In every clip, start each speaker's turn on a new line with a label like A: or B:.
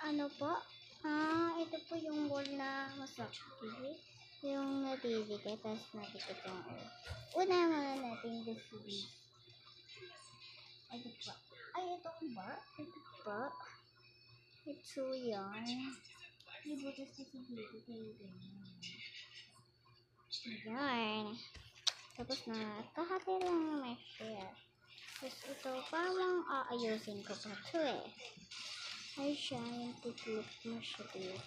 A: ano po? Ito po yung wall na masakit. Yung natidikit, tapos natikit yung ulo. Una muna natin gusto dito. Ito po. Ay, ito ba? Ito po. Ito yan. May butas kasi dito. Kaya ganyan. Ayan. Tapos na, kahati lang naman siya. Tapos ito, parang aayusin ko pa ito eh. Ay siya, yung titlok mo siya dito.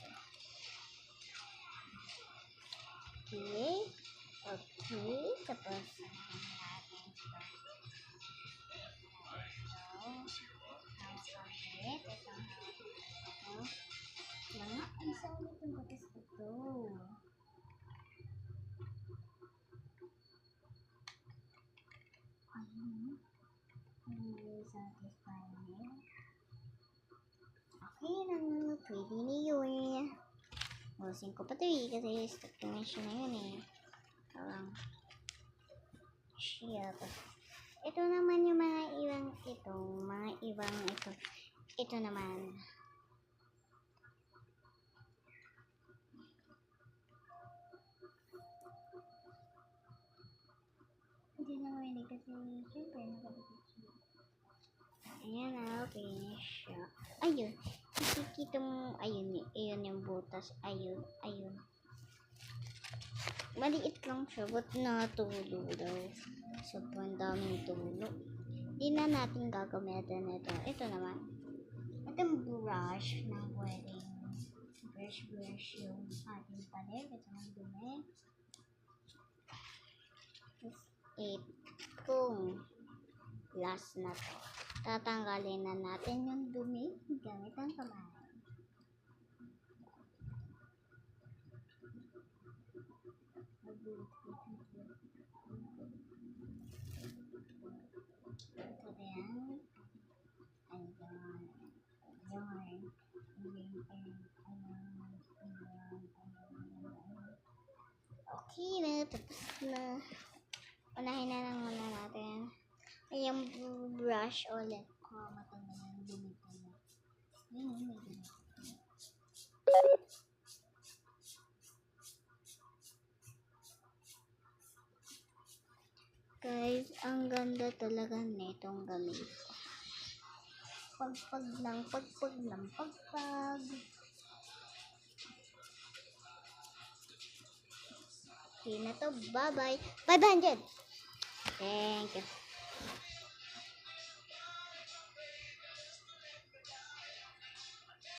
A: Okay. Okay. Tapos, natin ito. Mga isang itong batas ito. Ayun. Satisfying. Okay na. Pwede na yun. Usin ko pa ito eh. Kasi stock dimension na yun eh. Parang shit. Ito naman yung mga ibang ito. Mga ibang ito. Ito naman. Hindi naman hindi kasi syempre nakabukit siya. Ayan na. Finish siya. Ayun. Nakikita mo. Ayun. Ayun yung butas. Ayun. Ayun. Maliit lang siya. Ba't natulo daw? Sobrang daming tulo. Hindi na natin gagamitan ito. Ito naman. Itong brush na pwedeng brush yung ating pader. Ito ang dumi. Itong glass na to. Tatanggalin na natin yung dumi gamit ang kamay. Okay na, tapos na. Unahin na lang muna natin. Ay, yung brush ulit. Matanda na yung dumito na. Yun. Guys, ang ganda talaga nitong gamit. Pagpag ng pagpag. Okay na to. Bye-bye. 500! Thank you.